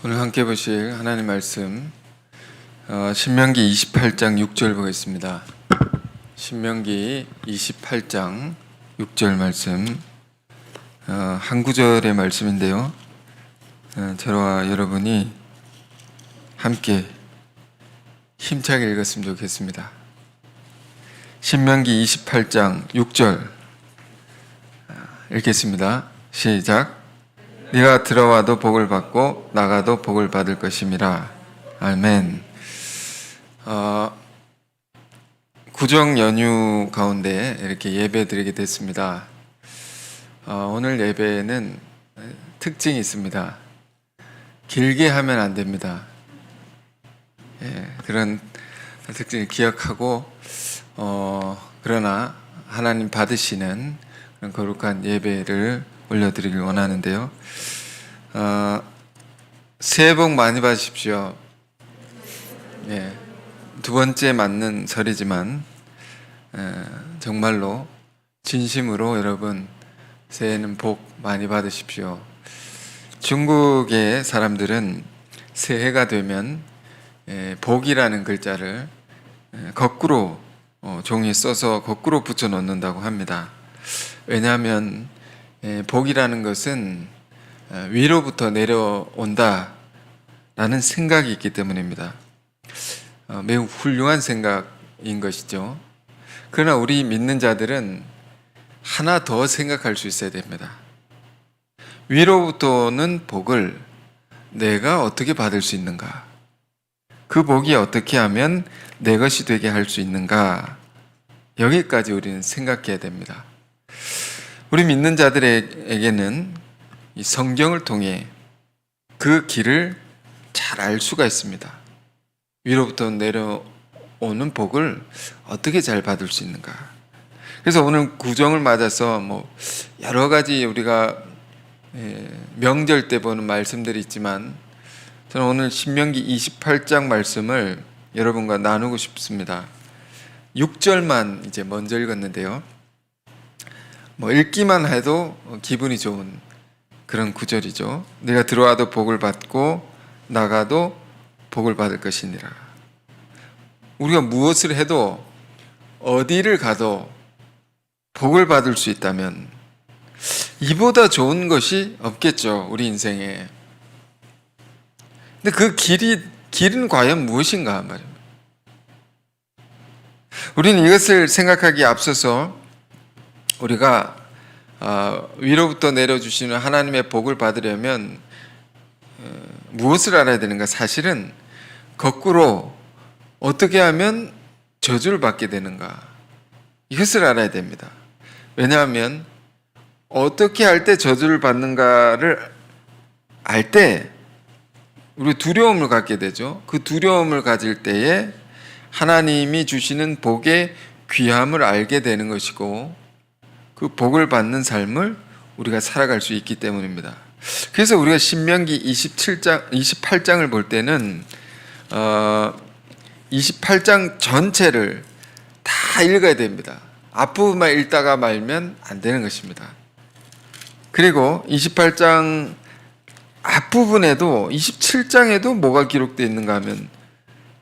오늘 함께 보실 하나님 말씀 신명기 28장 6절 보겠습니다. 신명기 28장 6절 말씀 한 구절의 말씀인데요. 저와 여러분이 함께 힘차게 읽었으면 좋겠습니다. 신명기 28장 6절 읽겠습니다. 시작. 네가 들어와도 복을 받고 나가도 복을 받을 것임이라. 아멘. 구정 연휴 가운데 이렇게 예배 드리게 됐습니다. 오늘 예배는 특징이 있습니다. 길게 하면 안 됩니다. 그런 특징을 기억하고 그러나 하나님 받으시는 그런 거룩한 예배를 올려드리길 원하는데요. 새해 복 많이 받으십시오. 두 번째 맞는 설이지만 정말로 진심으로 여러분 새해는 복 많이 받으십시오. 중국의 사람들은 새해가 되면 복이라는 글자를 거꾸로 종이에 써서 거꾸로 붙여 놓는다고 합니다. 왜냐하면 복이라는 것은 위로부터 내려온다 라는 생각이 있기 때문입니다. 매우 훌륭한 생각인 것이죠. 그러나 우리 믿는 자들은 하나 더 생각할 수 있어야 됩니다. 위로부터는 복을 내가 어떻게 받을 수 있는가? 그 복이 어떻게 하면 내 것이 되게 할 수 있는가? 여기까지 우리는 생각해야 됩니다. 우리 믿는 자들에게는 이 성경을 통해 그 길을 잘 알 수가 있습니다. 위로부터 내려오는 복을 어떻게 잘 받을 수 있는가. 그래서 오늘 구정을 맞아서 여러 가지 우리가 명절 때 보는 말씀들이 있지만 저는 오늘 신명기 28장 말씀을 여러분과 나누고 싶습니다. 6절만 이제 먼저 읽었는데요. 읽기만 해도 기분이 좋은 그런 구절이죠. 네가 들어와도 복을 받고 나가도 복을 받을 것이니라. 우리가 무엇을 해도 어디를 가도 복을 받을 수 있다면 이보다 좋은 것이 없겠죠, 우리 인생에. 근데 그 길은 과연 무엇인가 말입니다. 우리는 이것을 생각하기에 앞서서 우리가 위로부터 내려주시는 하나님의 복을 받으려면 무엇을 알아야 되는가? 사실은 거꾸로 어떻게 하면 저주를 받게 되는가? 이것을 알아야 됩니다. 왜냐하면 어떻게 할 때 저주를 받는가를 알 때 우리 두려움을 갖게 되죠. 그 두려움을 가질 때에 하나님이 주시는 복의 귀함을 알게 되는 것이고 그 복을 받는 삶을 우리가 살아갈 수 있기 때문입니다. 그래서 우리가 신명기 28장을 볼 때는 28장 전체를 다 읽어야 됩니다. 앞부분만 읽다가 말면 안 되는 것입니다. 그리고 28장 앞부분에도 27장에도 뭐가 기록되어 있는가 하면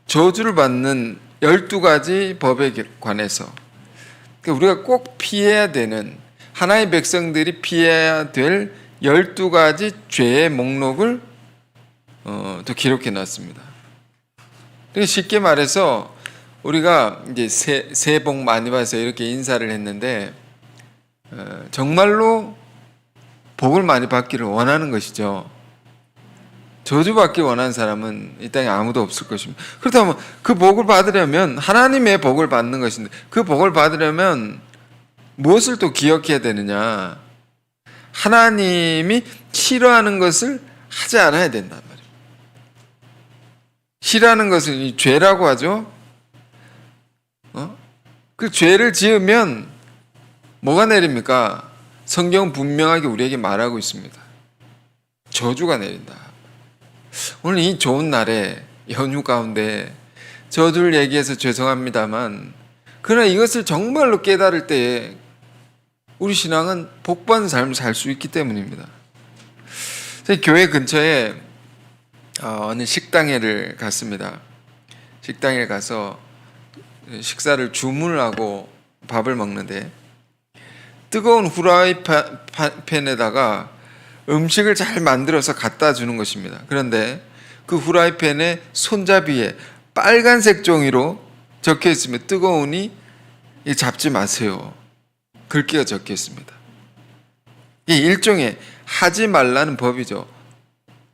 저주를 받는 12가지 법에 관해서 우리가 꼭 피해야 되는 하나님의 백성들이 피해야 될 12가지 죄의 목록을 또 기록해 놨습니다. 쉽게 말해서 우리가 이제 새해 복 많이 받으세요 이렇게 인사를 했는데 정말로 복을 많이 받기를 원하는 것이죠. 저주받기 원하는 사람은 이 땅에 아무도 없을 것입니다. 그렇다면 그 복을 받으려면 하나님의 복을 받는 것인데 그 복을 받으려면 무엇을 또 기억해야 되느냐? 하나님이 싫어하는 것을 하지 않아야 된단 말이에요. 싫어하는 것은 이 죄라고 하죠. 그 죄를 지으면 뭐가 내립니까? 성경은 분명하게 우리에게 말하고 있습니다. 저주가 내린다. 오늘 이 좋은 날에 연휴 가운데 저주를 얘기해서 죄송합니다만 그러나 이것을 정말로 깨달을 때에 우리 신앙은 복받는 삶을 살 수 있기 때문입니다. 교회 근처에 어느 식당에를 갔습니다. 식당에 가서 식사를 주문을 하고 밥을 먹는데 뜨거운 후라이팬에다가 음식을 잘 만들어서 갖다 주는 것입니다. 그런데 그 후라이팬의 손잡이에 빨간색 종이로 적혀 있으면 뜨거우니 잡지 마세요. 글귀가 적혀 있습니다. 이 일종의 하지 말라는 법이죠.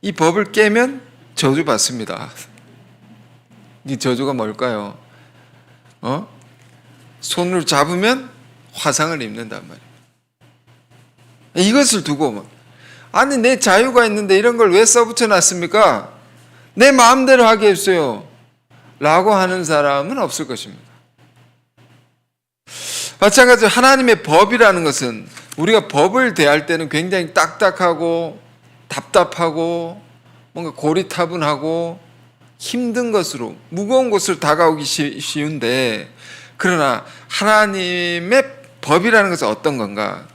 이 법을 깨면 저주받습니다. 이 저주가 뭘까요? 손을 잡으면 화상을 입는단 말이에요. 이것을 두고 아니 내 자유가 있는데 이런 걸 왜 써붙여 놨습니까? 내 마음대로 하게 해주세요 라고 하는 사람은 없을 것입니다. 마찬가지로 하나님의 법이라는 것은 우리가 법을 대할 때는 굉장히 딱딱하고 답답하고 뭔가 고리타분하고 힘든 것으로 무거운 것으로 다가오기 쉬운데, 그러나 하나님의 법이라는 것은 어떤 건가?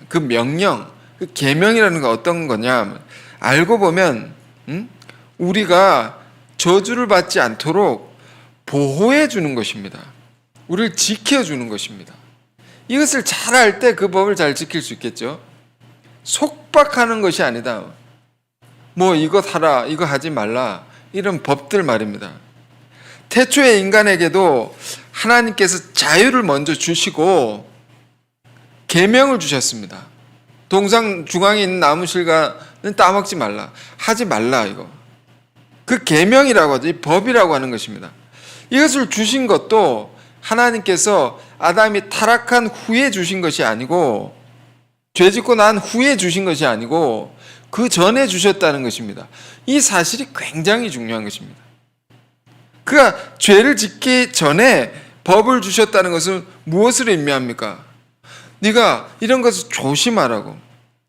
그 명령, 그 계명이라는 건 어떤 거냐? 알고 보면 우리가 저주를 받지 않도록 보호해 주는 것입니다. 우리를 지켜주는 것입니다. 이것을 잘 알 때 그 법을 잘 지킬 수 있겠죠. 속박하는 것이 아니다. 뭐 이거 하라, 이거 하지 말라, 이런 법들 말입니다. 태초의 인간에게도 하나님께서 자유를 먼저 주시고 계명을 주셨습니다. 동상 중앙에 있는 나무 실과는 따먹지 말라, 하지 말라, 이거. 그 계명이라고 하죠. 이 법이라고 하는 것입니다. 이것을 주신 것도 하나님께서 아담이 타락한 후에 주신 것이 아니고, 죄짓고 난 후에 주신 것이 아니고 그 전에 주셨다는 것입니다. 이 사실이 굉장히 중요한 것입니다. 그가 죄를 짓기 전에 법을 주셨다는 것은 무엇을 의미합니까? 네가 이런 것을 조심하라고.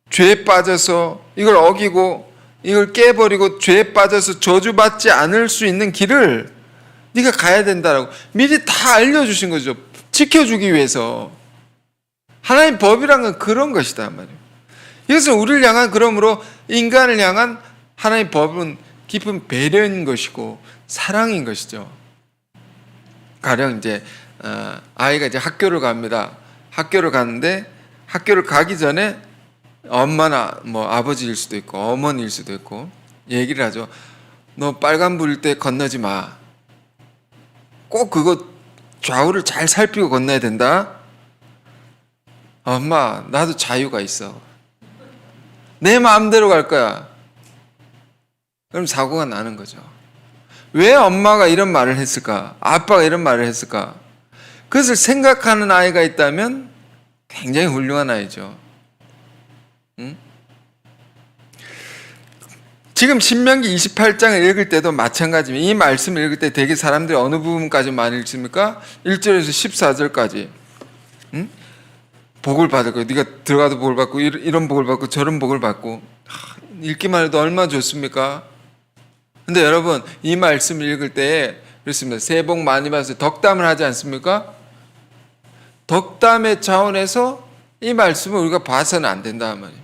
죄에 빠져서 이걸 어기고 이걸 깨버리고 죄에 빠져서 저주받지 않을 수 있는 길을 네가 가야 된다라고 미리 다 알려주신 거죠. 지켜주기 위해서. 하나님 법이란 건 그런 것이다 말이에요. 이것은 우리를 향한, 그러므로 인간을 향한 하나님 법은 깊은 배려인 것이고 사랑인 것이죠. 가령 이제 아이가 이제 학교를 갑니다. 학교를 가는데 학교를 가기 전에 엄마나 뭐 아버지일 수도 있고 어머니일 수도 있고 얘기를 하죠. 너 빨간불일 때 건너지 마. 꼭 그거 좌우를 잘 살피고 건너야 된다. 엄마, 나도 자유가 있어. 내 마음대로 갈 거야. 그럼 사고가 나는 거죠. 왜 엄마가 이런 말을 했을까? 아빠가 이런 말을 했을까? 그것을 생각하는 아이가 있다면 굉장히 훌륭한 아이죠. 응? 지금 신명기 28장을 읽을 때도 마찬가지입니다. 이 말씀을 읽을 때 되게 사람들이 어느 부분까지 많이 읽습니까? 1절에서 14절까지. 응? 복을 받을 거예요. 네가 들어가도 복을 받고 이런 복을 받고 저런 복을 받고. 읽기만 해도 얼마나 좋습니까? 근데 여러분, 이 말씀을 읽을 때 그렇습니다. 새해 복 많이 받으세요. 덕담을 하지 않습니까? 덕담의 차원에서 이 말씀을 우리가 봐서는 안 된다 말이에요.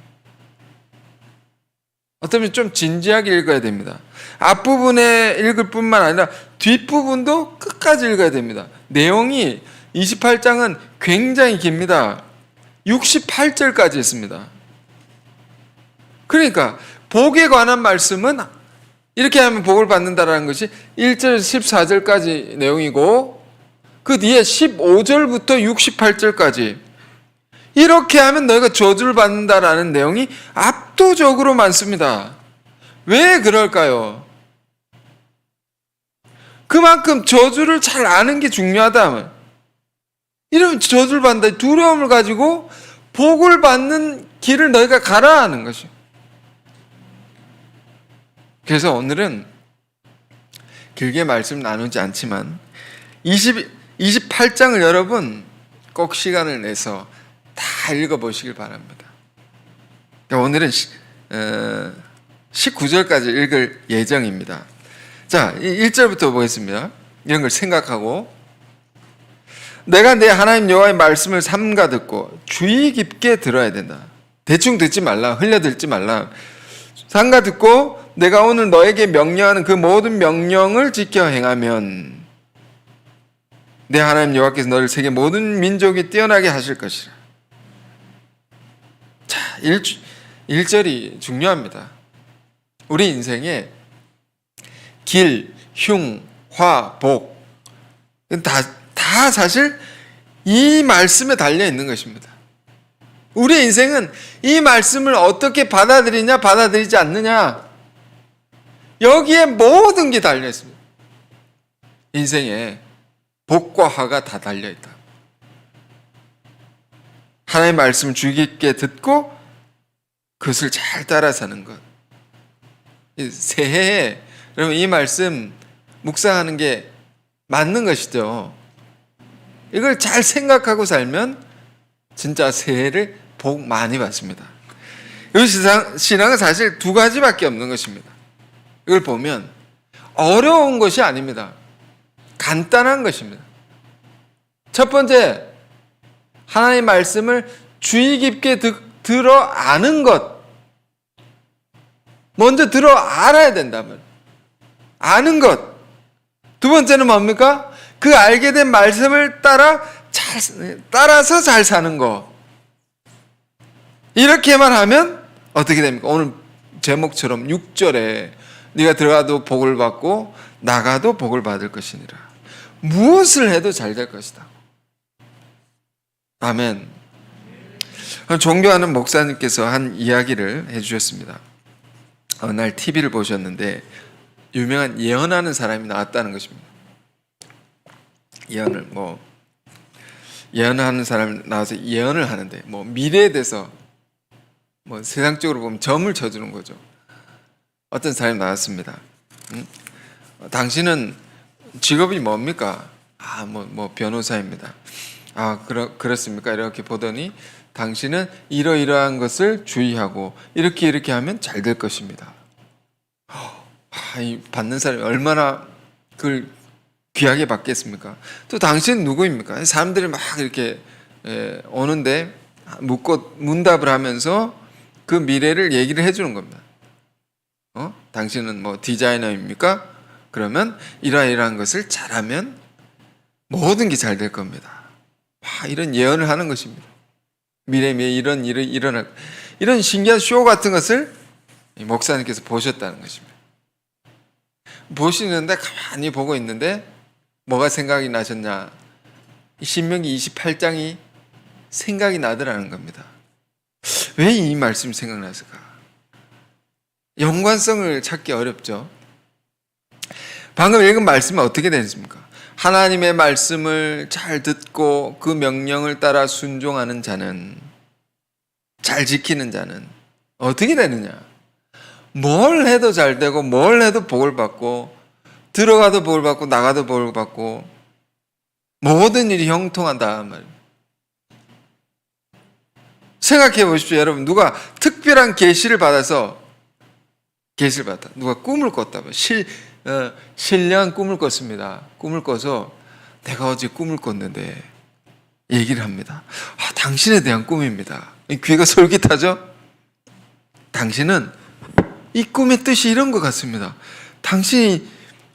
어쩌면 좀 진지하게 읽어야 됩니다. 앞부분에 읽을 뿐만 아니라 뒷부분도 끝까지 읽어야 됩니다. 내용이 28장은 굉장히 깁니다. 68절까지 있습니다. 그러니까 복에 관한 말씀은 이렇게 하면 복을 받는다라는 것이 1절에서 14절까지 내용이고, 그 뒤에 15절부터 68절까지 이렇게 하면 너희가 저주를 받는다라는 내용이 압도적으로 많습니다. 왜 그럴까요? 그만큼 저주를 잘 아는 게 중요하다. 이러면 저주를 받는다. 두려움을 가지고 복을 받는 길을 너희가 가라 하는 것이요. 그래서 오늘은 길게 말씀 나누지 않지만 28장을 여러분 꼭 시간을 내서 다 읽어보시길 바랍니다. 오늘은 19절까지 읽을 예정입니다. 자, 1절부터 보겠습니다. 이런 걸 생각하고, 내가 내 하나님 여호와의 말씀을 삼가 듣고 주의 깊게 들어야 된다. 대충 듣지 말라. 흘려듣지 말라. 삼가 듣고 내가 오늘 너에게 명령하는 그 모든 명령을 지켜 행하면 내 하나님 여호와께서 너를 세계 모든 민족이 뛰어나게 하실 것이라. 자, 1절이 중요합니다. 우리 인생에 길, 흉, 화, 복 다 사실 이 말씀에 달려 있는 것입니다. 우리 인생은 이 말씀을 어떻게 받아들이냐 받아들이지 않느냐, 여기에 모든 게 달려 있습니다. 인생에 복과 화가 다 달려 있다. 하나님의 말씀을 주의 깊게 듣고 그것을 잘 따라 사는 것. 새해에 여러분 이 말씀 묵상하는 게 맞는 것이죠. 이걸 잘 생각하고 살면 진짜 새해를 복 많이 받습니다. 이 신앙은 사실 두 가지밖에 없는 것입니다. 이걸 보면 어려운 것이 아닙니다. 간단한 것입니다. 첫 번째, 하나님의 말씀을 주의 깊게 들어 아는 것. 먼저 들어 알아야 된다면 아는 것. 두 번째는 뭡니까? 그 알게 된 말씀을 따라서 잘 사는 거. 이렇게만 하면 어떻게 됩니까? 오늘 제목처럼 6절에 네가 들어가도 복을 받고 나가도 복을 받을 것이니라. 무엇을 해도 잘 될 것이다. 아멘. 존경하는 목사님께서 한 이야기를 해주셨습니다. 어느 날 TV를 보셨는데 유명한 예언하는 사람이 나왔다는 것입니다. 예언하는 사람이 나와서 예언을 하는데 미래에 대해서 세상적으로 보면 점을 쳐주는 거죠. 어떤 사람이 나왔습니다. 당신은 직업이 뭡니까? 변호사입니다. 그렇습니까? 이렇게 보더니 당신은 이러이러한 것을 주의하고 이렇게 하면 잘 될 것입니다. 이 받는 사람이 얼마나 그걸 귀하게 받겠습니까? 또 당신은 누구입니까? 사람들이 막 이렇게 오는데 문답을 하면서 그 미래를 얘기를 해주는 겁니다. 당신은 디자이너입니까? 그러면 이러이러한 것을 잘하면 모든 게 잘 될 겁니다. 이런 예언을 하는 것입니다. 미래에 이런 일이 일어날, 이런 신기한 쇼 같은 것을 목사님께서 보셨다는 것입니다. 보시는데 가만히 보고 있는데 뭐가 생각이 나셨냐? 신명기 28장이 생각이 나더라는 겁니다. 왜 이 말씀이 생각났을까? 연관성을 찾기 어렵죠. 방금 읽은 말씀은 어떻게 되겠습니까? 하나님의 말씀을 잘 듣고 그 명령을 따라 순종하는 자는, 잘 지키는 자는 어떻게 되느냐? 뭘 해도 잘 되고 뭘 해도 복을 받고 들어가도 복을 받고 나가도 복을 받고 모든 일이 형통한다 말입니다. 생각해 보십시오. 여러분, 누가 특별한 계시를 받아서 누가 꿈을 꿨다. 신령한 꿈을 꿨습니다. 꿈을 꿔서 내가 어제 꿈을 꿨는데 얘기를 합니다. 당신에 대한 꿈입니다. 귀가 솔깃하죠? 당신은 이 꿈의 뜻이 이런 것 같습니다. 당신이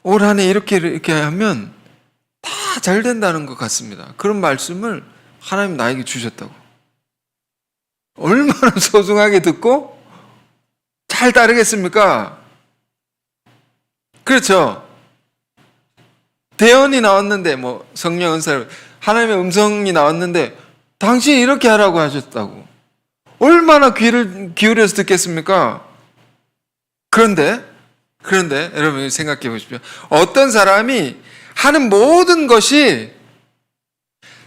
올 한 해 이렇게 하면 다 잘 된다는 것 같습니다. 그런 말씀을 하나님 나에게 주셨다고. 얼마나 소중하게 듣고 잘 따르겠습니까? 그렇죠? 대언이 나왔는데 성령 은사를 하나님의 음성이 나왔는데 당신이 이렇게 하라고 하셨다고. 얼마나 귀를 기울여서 듣겠습니까? 그런데 여러분 생각해 보십시오. 어떤 사람이 하는 모든 것이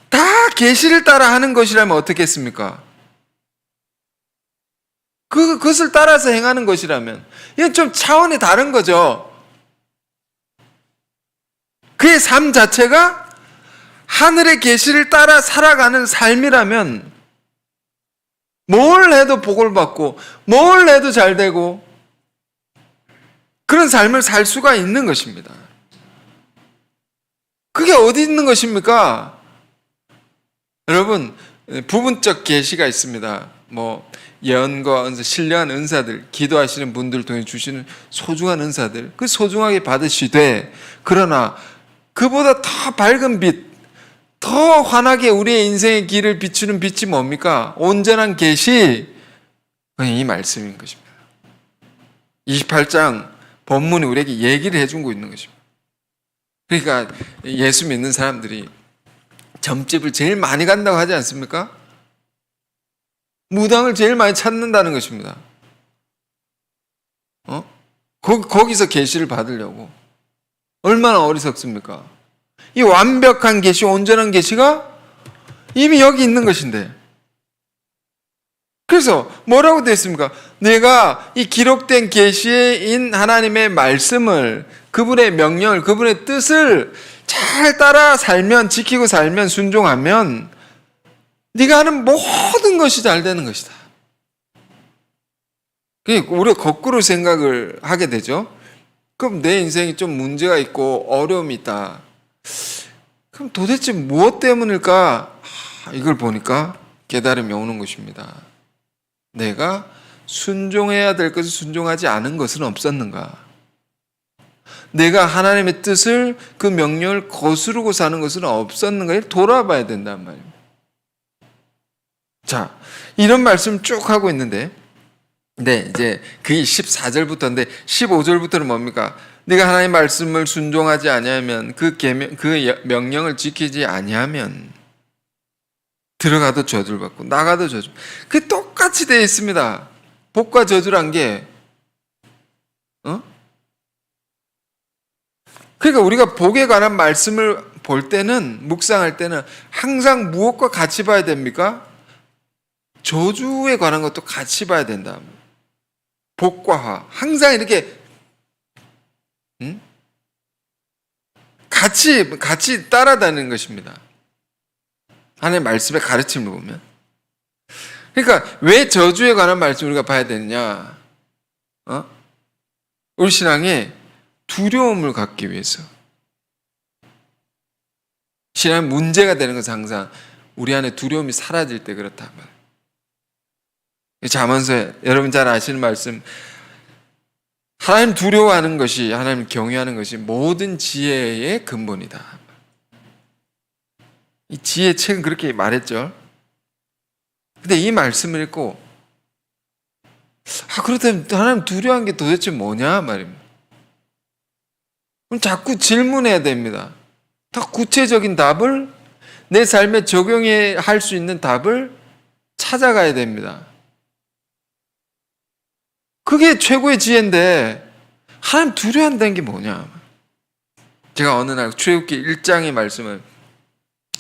다 계시를 따라 하는 것이라면 어떻겠습니까? 그것을 따라서 행하는 것이라면 이건 좀 차원이 다른 거죠. 그의 삶 자체가 하늘의 계시를 따라 살아가는 삶이라면 뭘 해도 복을 받고 뭘 해도 잘 되고 그런 삶을 살 수가 있는 것입니다. 그게 어디 있는 것입니까? 여러분, 부분적 계시가 있습니다. 뭐 예언과 은사, 신령한 은사들, 기도하시는 분들 통해 주시는 소중한 은사들, 그 소중하게 받으시되, 그러나 그보다 더 밝은 빛, 더 환하게 우리의 인생의 길을 비추는 빛이 뭡니까? 온전한 계시, 이 말씀인 것입니다. 28장 본문이 우리에게 얘기를 해주고 있는 것입니다. 그러니까 예수 믿는 사람들이 점집을 제일 많이 간다고 하지 않습니까? 무당을 제일 많이 찾는다는 것입니다. 거기서 계시를 받으려고. 얼마나 어리석습니까? 이 완벽한 계시, 온전한 계시가 이미 여기 있는 것인데. 그래서 뭐라고 되어 있습니까? 내가 이 기록된 계시인 하나님의 말씀을, 그분의 명령을, 그분의 뜻을 잘 따라 살면, 지키고 살면, 순종하면 네가 하는 모든 것이 잘 되는 것이다. 우리가 거꾸로 생각을 하게 되죠. 그럼 내 인생이 좀 문제가 있고 어려움이 있다. 그럼 도대체 무엇 때문일까? 이걸 보니까 깨달음이 오는 것입니다. 내가 순종해야 될 것을 순종하지 않은 것은 없었는가? 내가 하나님의 뜻을, 그 명령을 거스르고 사는 것은 없었는가? 돌아봐야 된단 말입니다. 자, 이런 말씀 쭉 하고 있는데, 네, 이제 그게 14절부터인데 15절부터는 뭡니까? 네가 하나님의 말씀을 순종하지 아니하면, 그 명령을 지키지 아니하면 들어가도 저주를 받고 나가도 저주. 그게 똑같이 되어 있습니다. 복과 저주란 게, 그러니까 우리가 복에 관한 말씀을 볼 때는, 묵상할 때는 항상 무엇과 같이 봐야 됩니까? 저주에 관한 것도 같이 봐야 된다. 복과 화. 항상 이렇게, 같이 따라다니는 것입니다. 하나님의 말씀의 가르침을 보면. 그러니까 왜 저주에 관한 말씀 우리가 봐야 되느냐? 우리 신앙에 두려움을 갖기 위해서. 신앙의 문제가 되는 것은 항상 우리 안에 두려움이 사라질 때 그렇단 말이에요. 잠언서에 여러분 잘 아시는 말씀, 하나님 두려워하는 것이, 하나님 경외하는 것이 모든 지혜의 근본이다. 이 지혜 책은 그렇게 말했죠. 근데 이 말씀을 읽고, 그렇다면 하나님 두려워하는 게 도대체 뭐냐 말입니다. 그럼 자꾸 질문해야 됩니다. 더 구체적인 답을, 내 삶에 적용할 수 있는 답을 찾아가야 됩니다. 그게 최고의 지혜인데, 하나님 두려워한다는 게 뭐냐? 제가 어느 날 출애굽기 1장의 말씀을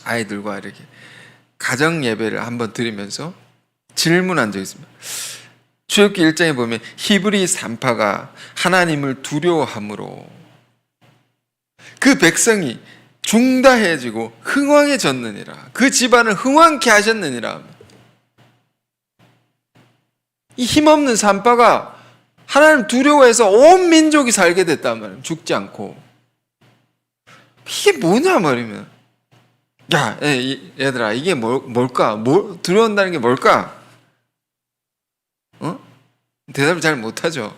아이들과 이렇게 가정 예배를 한번 드리면서 질문한 적이 있습니다. 출애굽기 1장에 보면 히브리 산파가 하나님을 두려워함으로 그 백성이 중다해지고 흥왕해졌느니라. 그 집안을 흥왕케 하셨느니라. 이 힘없는 산파가 하나님 두려워해서 온 민족이 살게 됐단 말이에요. 죽지 않고. 이게 뭐냐 말이면, 야, 얘들아, 이게 뭘까? 두려운다는 게 뭘까? 대답을 잘 못하죠.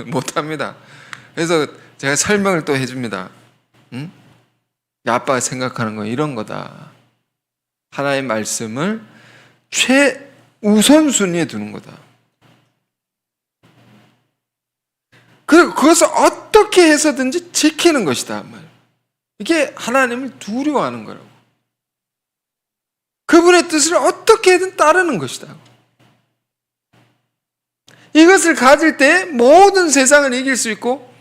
못합니다. 그래서 제가 설명을 또 해줍니다. 아빠가 생각하는 건 이런 거다. 하나님의 말씀을 최우선순위에 두는 거다. 그것을 어떻게 해서든지 지키는 것이다. 이게 하나님을 두려워하는 거라고. 그분의 뜻을 어떻게든 따르는 것이다. 이것을 가질 때 모든 세상을 이길 수 있고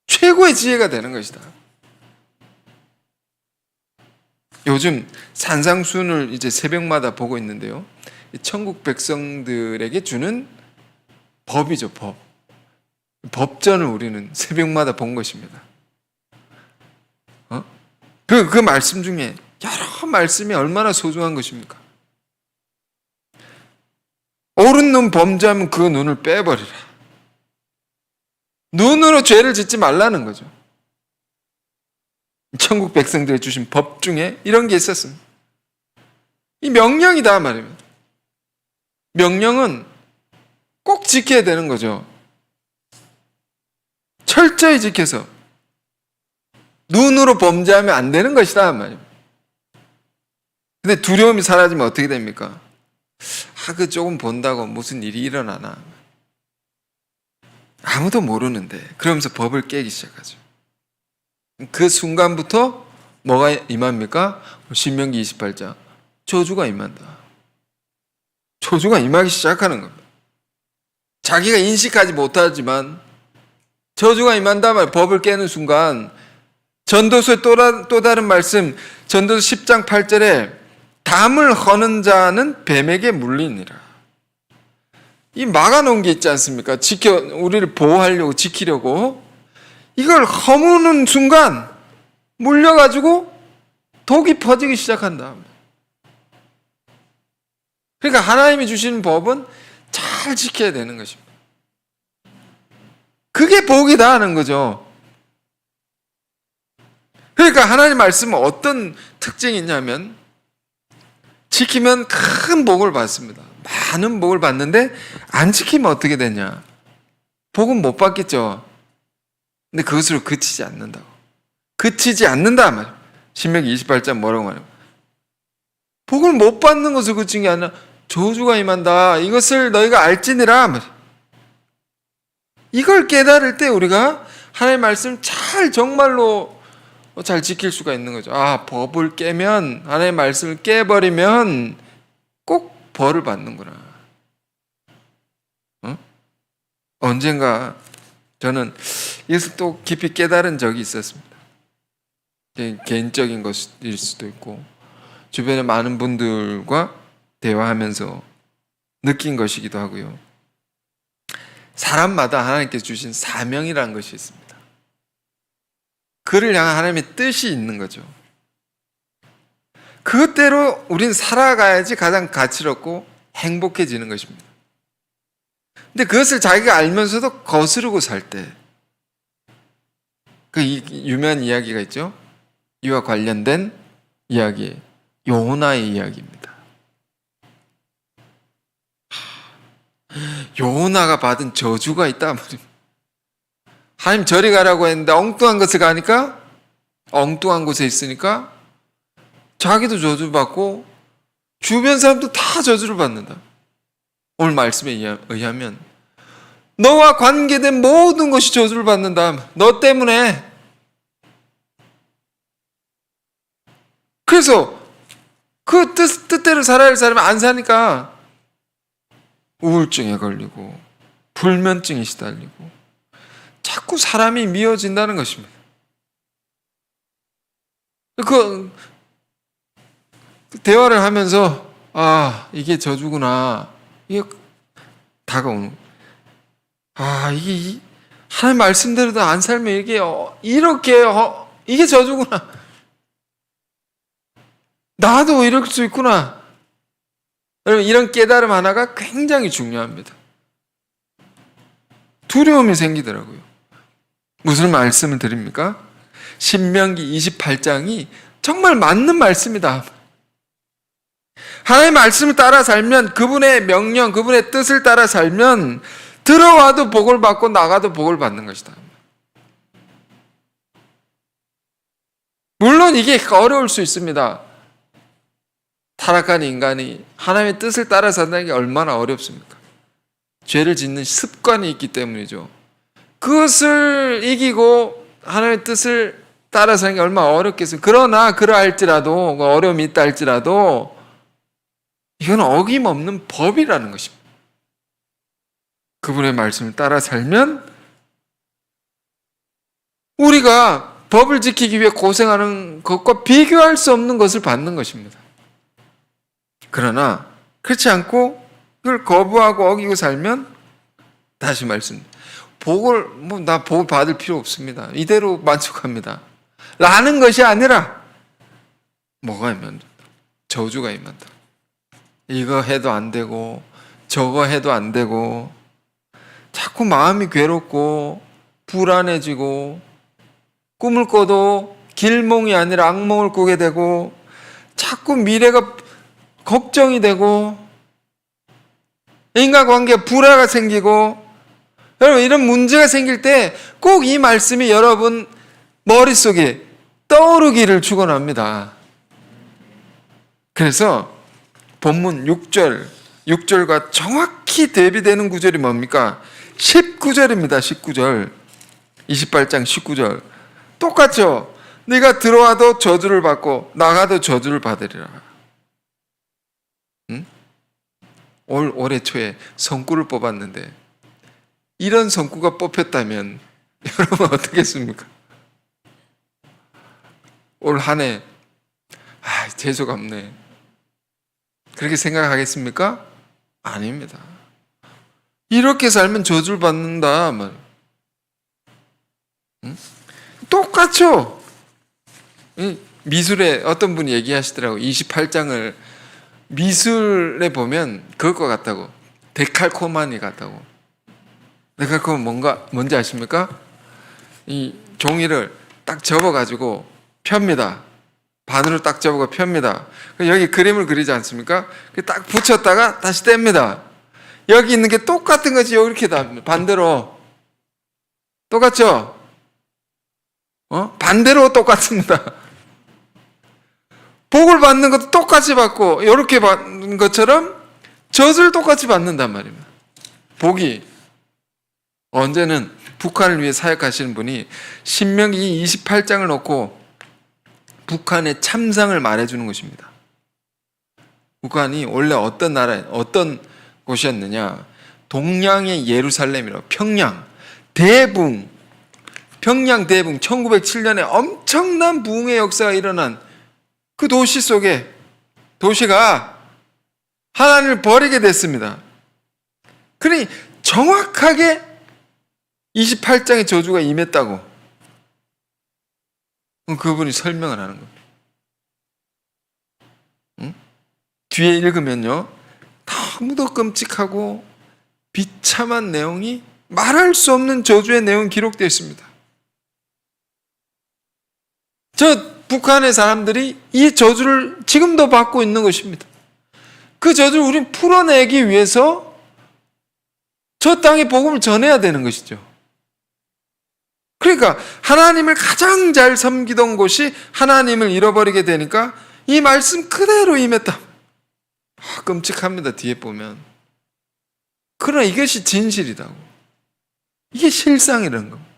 최고의 지혜가 되는 것이다. 요즘 산상수훈을 이제 새벽마다 보고 있는데요. 천국 백성들에게 주는 법이죠, 법. 법전을 우리는 새벽마다 본 것입니다. 그 말씀 중에 여러 말씀이 얼마나 소중한 것입니까? 옳은 눈 범죄하면 그 눈을 빼버리라. 눈으로 죄를 짓지 말라는 거죠. 천국 백성들이 주신 법 중에 이런 게 있었습니다. 이 명령이다 말입니다. 명령은 꼭 지켜야 되는 거죠. 철저히 지켜서. 눈으로 범죄하면 안 되는 것이다 말이에요. 근데 두려움이 사라지면 어떻게 됩니까? 그 조금 본다고 무슨 일이 일어나나. 아무도 모르는데 그러면서 법을 깨기 시작하죠. 그 순간부터 뭐가 임합니까? 신명기 28장 저주가 임한다. 저주가 임하기 시작하는 겁니다. 자기가 인식하지 못하지만 저주가 임한다 말 법을 깨는 순간 전도서의 또 다른 말씀 전도서 10장 8절에 담을 허는 자는 뱀에게 물리니라. 이 막아놓은 게 있지 않습니까? 우리를 보호하려고 지키려고 이걸 허무는 순간 물려가지고 독이 퍼지기 시작한다. 그러니까 하나님이 주시는 법은 잘 지켜야 되는 것입니다. 그게 복이다 하는 거죠. 그러니까 하나님 말씀은 어떤 특징이 있냐면 지키면 큰 복을 받습니다. 많은 복을 받는데 안 지키면 어떻게 되냐? 복은 못 받겠죠. 근데 그것으로 그치지 않는다고. 그치지 않는다 말이에요. 신명기 28장 뭐라고 말해요? 복을 못 받는 것을 그친 게 아니라 저주가 임한다. 이것을 너희가 알지니라 말이에요. 이걸 깨달을 때 우리가 하나님의 말씀 잘 정말로 잘 지킬 수가 있는 거죠. 법을 깨면 하나님의 말씀을 깨버리면 꼭 벌을 받는구나. 언젠가 저는 이것을 또 깊이 깨달은 적이 있었습니다. 개인적인 것일 수도 있고 주변에 많은 분들과 대화하면서 느낀 것이기도 하고요. 사람마다 하나님께서 주신 사명이라는 것이 있습니다. 그를 향한 하나님의 뜻이 있는 거죠. 그것대로 우린 살아가야지 가장 가치롭고 행복해지는 것입니다. 근데 그것을 자기가 알면서도 거스르고 살 때, 그 유명한 이야기가 있죠. 이와 관련된 이야기, 요나의 이야기입니다. 요나가 받은 저주가 있다 말입니다. 하나님 저리 가라고 했는데 엉뚱한 것을 가니까 엉뚱한 곳에 있으니까 자기도 저주받고 주변 사람도 다 저주를 받는다. 오늘 말씀에 의하면 너와 관계된 모든 것이 저주를 받는다. 너 때문에. 그래서 그 뜻대로 살아야 할 사람이 안 사니까 우울증에 걸리고 불면증에 시달리고 자꾸 사람이 미워진다는 것입니다. 그 대화를 하면서 이게 저주구나. 이게 다가오는. 이게 하나님 말씀대로도 안 살면 이게 저주구나. 나도 이럴 수 있구나. 여러분 이런 깨달음 하나가 굉장히 중요합니다. 두려움이 생기더라고요. 무슨 말씀을 드립니까? 신명기 28장이 정말 맞는 말씀이다. 하나님의 말씀을 따라 살면 그분의 명령, 그분의 뜻을 따라 살면 들어와도 복을 받고 나가도 복을 받는 것이다. 물론 이게 어려울 수 있습니다. 타락한 인간이 하나님의 뜻을 따라 산다는 게 얼마나 어렵습니까? 죄를 짓는 습관이 있기 때문이죠. 그것을 이기고 하나님의 뜻을 따라 사는 게 얼마나 어렵겠어요. 그러나 그러할지라도 어려움이 있다 할지라도 이건 어김없는 법이라는 것입니다. 그분의 말씀을 따라 살면 우리가 법을 지키기 위해 고생하는 것과 비교할 수 없는 것을 받는 것입니다. 그러나 그렇지 않고 그걸 거부하고 어기고 살면 다시 말씀 나 복을 받을 필요 없습니다. 이대로 만족합니다. 라는 것이 아니라 뭐가 임한다? 저주가 임한다. 이거 해도 안 되고 저거 해도 안 되고 자꾸 마음이 괴롭고 불안해지고 꿈을 꿔도 길몽이 아니라 악몽을 꾸게 되고 자꾸 미래가 걱정이 되고 인간관계에 불화가 생기고, 여러분 이런 문제가 생길 때 꼭 이 말씀이 여러분 머릿속에 떠오르기를 축원합니다. 그래서 본문 6절과 정확히 대비되는 구절이 뭡니까? 19절입니다. 19절. 28장 19절. 똑같죠? 네가 들어와도 저주를 받고 나가도 저주를 받으리라. 응? 올해 초에 성구를 뽑았는데 이런 성구가 뽑혔다면 여러분 어떻겠습니까? 올 한 해 재수가 없네. 그렇게 생각하겠습니까? 아닙니다. 이렇게 살면 저주를 받는다. 응? 똑같죠? 미술에 어떤 분이 얘기하시더라고. 28장을 미술에 보면 그것 같다고. 데칼코마니 같다고. 데칼코마니 뭔지 아십니까? 이 종이를 딱 접어가지고 펴니다. 반으로 딱 접어가 펴니다. 여기 그림을 그리지 않습니까? 딱 붙였다가 다시 뗍니다. 여기 있는 게 똑같은 것이 이렇게 반대로. 똑같죠? 반대로 똑같습니다. 복을 받는 것도 똑같이 받고 이렇게 받는 것처럼 젖을 똑같이 받는단 말입니다. 복이 언제는 북한을 위해 사역하시는 분이 신명기 28장을 놓고 북한의 참상을 말해주는 것입니다. 북한이 원래 어떤 나라에 어떤 곳이었느냐? 동양의 예루살렘이라고 평양 대붕 1907년에 엄청난 부흥의 역사가 일어난 그 도시 속에 도시가 하나님을 버리게 됐습니다. 그러니 정확하게 28장의 저주가 임했다고 그분이 설명을 하는 겁니다. 응? 뒤에 읽으면요 너무도 끔찍하고 비참한 내용이 말할 수 없는 저주의 내용이 기록되어 있습니다. 저 북한의 사람들이 이 저주를 지금도 받고 있는 것입니다. 그 저주를 우리는 풀어내기 위해서 저 땅에 복음을 전해야 되는 것이죠. 그러니까 하나님을 가장 잘 섬기던 곳이 하나님을 잃어버리게 되니까 이 말씀 그대로 임했다. 끔찍합니다. 뒤에 보면. 그러나 이것이 진실이다고. 이게 실상이라는 겁니다.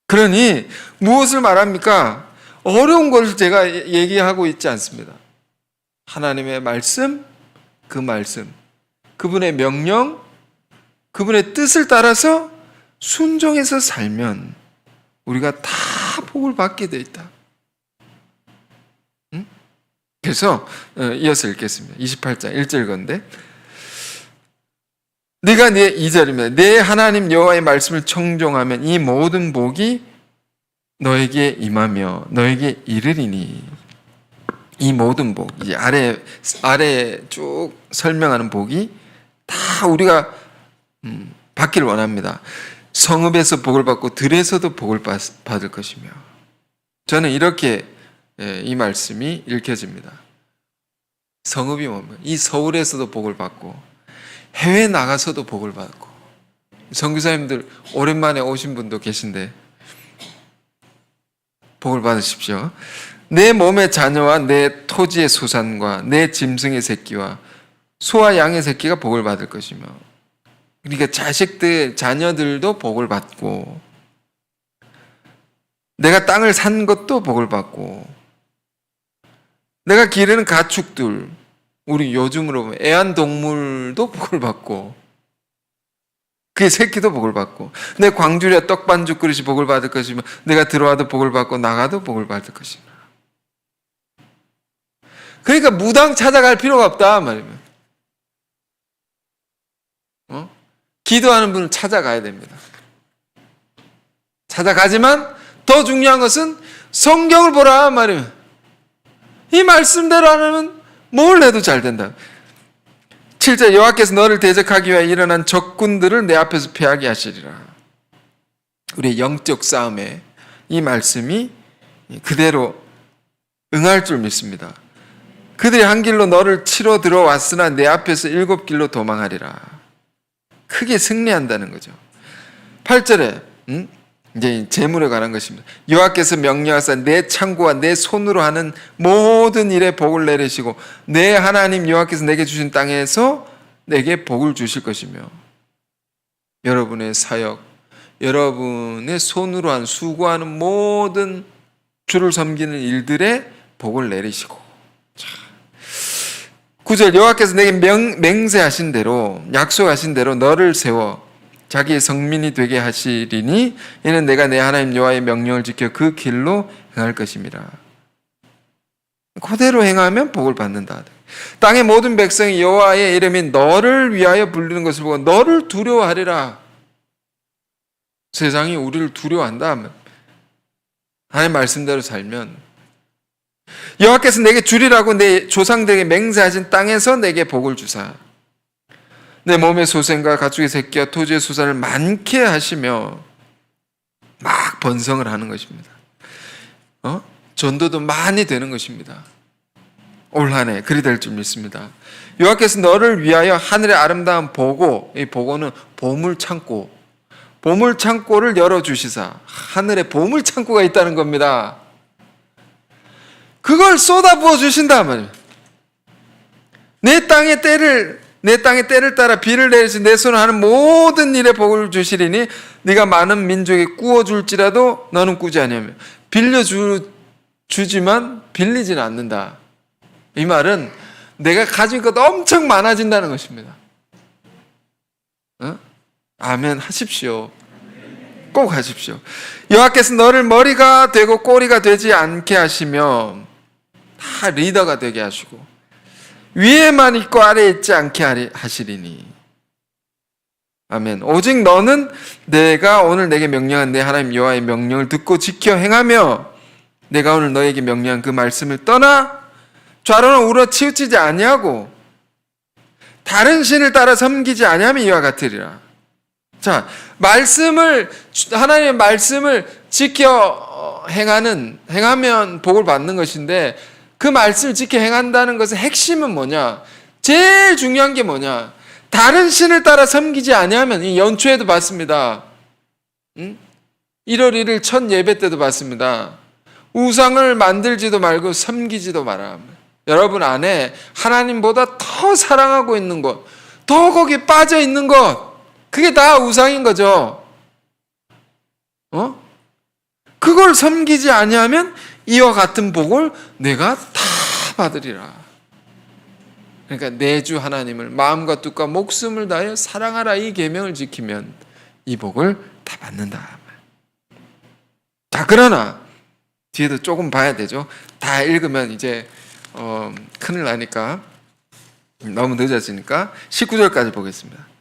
그러니 무엇을 말합니까? 어려운 것을 제가 얘기하고 있지 않습니다. 하나님의 말씀, 그 말씀, 그분의 명령, 그분의 뜻을 따라서 순종해서 살면 우리가 다 복을 받게 돼 있다. 응? 그래서 이어서 읽겠습니다. 28장 1절 건데 네가 2절입니다. 내 하나님 여호와의 말씀을 청종하면 이 모든 복이 너에게 임하며 너에게 이르리니. 이 모든 복, 이제 아래 쭉 설명하는 복이 다 우리가 받기를 원합니다. 성읍에서 복을 받고 들에서도 복을 받을 것이며. 저는 이렇게 이 말씀이 읽혀집니다. 성읍이 뭡니까? 이 서울에서도 복을 받고 해외 나가서도 복을 받고. 선교사님들 오랜만에 오신 분도 계신데 복을 받으십시오. 내 몸의 자녀와 내 토지의 소산과 내 짐승의 새끼와 소와 양의 새끼가 복을 받을 것이며. 그러니까 자식들, 자녀들도 복을 받고 내가 땅을 산 것도 복을 받고 내가 기르는 가축들, 우리 요즘으로 보면 애완동물도 복을 받고 그의 새끼도 복을 받고 내 광주리와 떡반죽 그릇이 복을 받을 것이며 내가 들어와도 복을 받고 나가도 복을 받을 것이며. 그러니까 무당 찾아갈 필요가 없다 말이면. 기도하는 분을 찾아가야 됩니다. 찾아가지만 더 중요한 것은 성경을 보라 말이면. 이 말씀대로 하면 뭘 해도 잘 된다. 7절 여호와께서 너를 대적하기 위하여 일어난 적군들을 내 앞에서 패하게 하시리라. 우리의 영적 싸움에 이 말씀이 그대로 응할 줄 믿습니다. 그들이 한 길로 너를 치러 들어왔으나 내 앞에서 7길로 도망하리라. 크게 승리한다는 거죠. 8절에 이제 재물에 관한 것입니다. 여호와께서 명령하사 내 창고와 내 손으로 하는 모든 일에 복을 내리시고 내 하나님 여호와께서 내게 주신 땅에서 내게 복을 주실 것이며, 여러분의 사역, 여러분의 손으로 한 수고하는 모든 주를 섬기는 일들에 복을 내리시고. 9절 여호와께서 내게 맹세하신 대로, 약속하신 대로 너를 세워 자기의 성민이 되게 하시리니 이는 내가 내 하나님 여호와의 명령을 지켜 그 길로 행할 것입니다. 그대로 행하면 복을 받는다. 땅의 모든 백성이 여호와의 이름이 너를 위하여 부르는 것을 보고 너를 두려워하리라. 세상이 우리를 두려워한다 하면, 하나님 말씀대로 살면, 여호와께서 내게 주리라고 내 조상들에게 맹세하신 땅에서 내게 복을 주사 내 몸의 소생과 가축의 새끼와 토지의 수산을 많게 하시며, 막 번성을 하는 것입니다. 전도도 많이 되는 것입니다. 올 한 해 그리 될 줄 믿습니다. 여호와께서 너를 위하여 하늘의 아름다운 보고, 이 보고는 보물창고, 보물창고를 열어주시사, 하늘에 보물창고가 있다는 겁니다. 그걸 쏟아부어 주신다 말이에요. 내 땅의 때를 따라 비를 내리시 내 손을 하는 모든 일에 복을 주시리니 네가 많은 민족에 꾸어줄지라도 너는 꾸지 아니하며. 빌려주지만 빌리지는 않는다. 이 말은 내가 가진 것 엄청 많아진다는 것입니다. 아멘 하십시오. 꼭 하십시오. 여호와께서 너를 머리가 되고 꼬리가 되지 않게 하시며, 다 리더가 되게 하시고 위에만 있고 아래에 있지 않게 하시리니. 아멘. 오직 너는 내가 오늘 내게 명령한 내 하나님 여호와의 명령을 듣고 지켜 행하며 내가 오늘 너에게 명령한 그 말씀을 떠나 좌로나 우로 치우치지 아니하고 다른 신을 따라 섬기지 아니하면 이와 같으리라. 자, 하나님의 말씀을 지켜 행하면 복을 받는 것인데, 그 말씀을 지켜 행한다는 것의 핵심은 뭐냐? 제일 중요한 게 뭐냐? 다른 신을 따라 섬기지 아니하면, 이 연초에도 봤습니다. 1월 1일 첫 예배 때도 봤습니다. 우상을 만들지도 말고 섬기지도 마라. 여러분 안에 하나님보다 더 사랑하고 있는 것, 더 거기에 빠져 있는 것, 그게 다 우상인 거죠. 그걸 섬기지 아니하면 이와 같은 복을 내가 다 받으리라. 그러니까 내 주 하나님을 마음과 뜻과 목숨을 다하여 사랑하라, 이 계명을 지키면 이 복을 다 받는다. 자, 그러나 뒤에도 조금 봐야 되죠. 다 읽으면 이제 큰일 나니까, 너무 늦어지니까 19절까지 보겠습니다.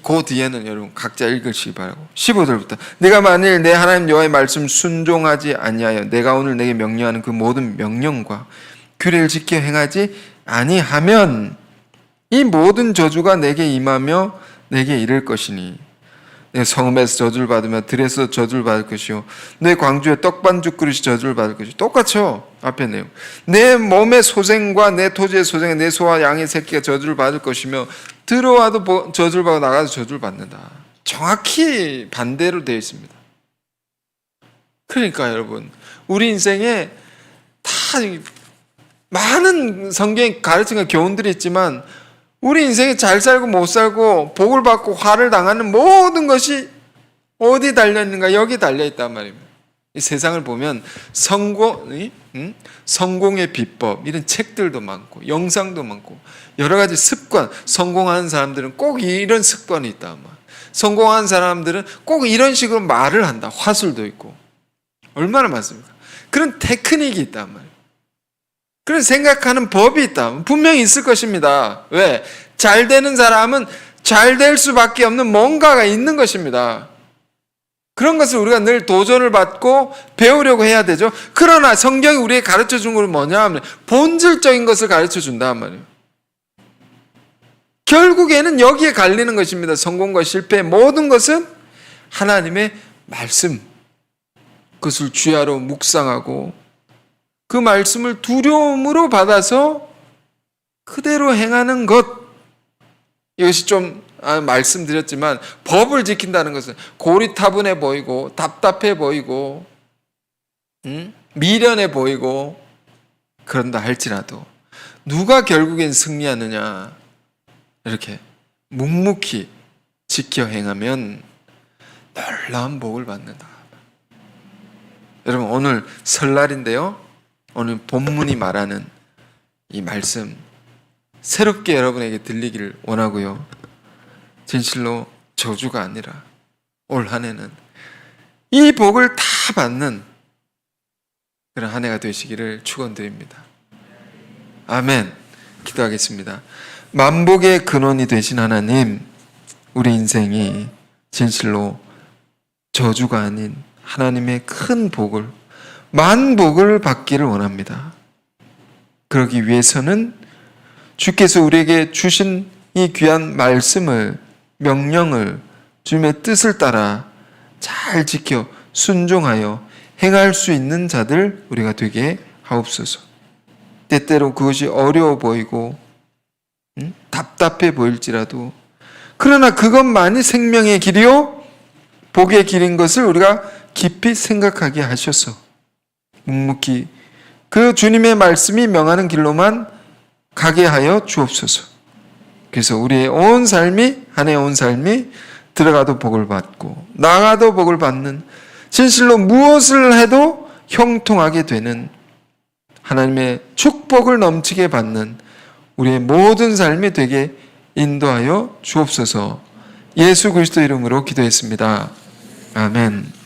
그 뒤에는 여러분 각자 읽으시기 바라고. 15절부터 내가 만일 내 하나님 여호와의 말씀 순종하지 아니하여 내가 오늘 내게 명령하는 그 모든 명령과 규례를 지켜 행하지 아니하면 이 모든 저주가 내게 임하며 내게 이를 것이니 내 성읍에서 저주를 받으며 들에서 저주를 받을 것이요 내 광주의 떡반죽 그릇이 저주를 받을 것이요. 똑같죠. 앞에 내용. 내 몸의 소생과 내 토지의 소생과 내 소와 양의 새끼가 저주를 받을 것이며 들어와도 저주를 받고 나가도 저주를 받는다. 정확히 반대로 되어 있습니다. 그러니까 여러분, 우리 인생에 다 많은 성경의 가르침과 교훈들이 있지만 우리 인생에 잘 살고 못 살고 복을 받고 화를 당하는 모든 것이 어디 달려있는가? 여기 달려있단 말입니다. 이 세상을 보면 성공의 비법, 이런 책들도 많고 영상도 많고 여러 가지 습관, 성공하는 사람들은 꼭 이런 습관이 있단 말이에요. 성공한 사람들은 꼭 이런 식으로 말을 한다. 화술도 있고 얼마나 많습니까? 그런 테크닉이 있단 말이에요. 그런 생각하는 법이 있다. 분명히 있을 것입니다. 왜? 잘 되는 사람은 잘 될 수밖에 없는 뭔가가 있는 것입니다. 그런 것을 우리가 늘 도전을 받고 배우려고 해야 되죠. 그러나 성경이 우리에게 가르쳐 준 건 뭐냐 하면 본질적인 것을 가르쳐 준단 말이에요. 결국에는 여기에 갈리는 것입니다. 성공과 실패, 모든 것은 하나님의 말씀, 그것을 주야로 묵상하고 그 말씀을 두려움으로 받아서 그대로 행하는 것. 이것이 좀 말씀드렸지만 법을 지킨다는 것은 고리타분해 보이고 답답해 보이고 미련해 보이고 그런다 할지라도 누가 결국엔 승리하느냐, 이렇게 묵묵히 지켜 행하면 놀라운 복을 받는다. 여러분, 오늘 설날인데요, 오늘 본문이 말하는 이 말씀 새롭게 여러분에게 들리기를 원하고요, 진실로 저주가 아니라 올 한 해는 이 복을 다 받는 그런 한 해가 되시기를 축원드립니다. 아멘. 기도하겠습니다. 만복의 근원이 되신 하나님, 우리 인생이 진실로 저주가 아닌 하나님의 큰 복을, 만복을 받기를 원합니다. 그러기 위해서는 주께서 우리에게 주신 이 귀한 말씀을, 명령을, 주님의 뜻을 따라 잘 지켜 순종하여 행할 수 있는 자들 우리가 되게 하옵소서. 때때로 그것이 어려워 보이고 답답해 보일지라도, 그러나 그것만이 생명의 길이요 복의 길인 것을 우리가 깊이 생각하게 하셔서 묵묵히 그 주님의 말씀이 명하는 길로만 가게 하여 주옵소서. 그래서 우리의 온 삶이, 한 해 온 삶이 들어가도 복을 받고 나가도 복을 받는, 진실로 무엇을 해도 형통하게 되는, 하나님의 축복을 넘치게 받는 우리의 모든 삶이 되게 인도하여 주옵소서. 예수 그리스도 이름으로 기도했습니다. 아멘.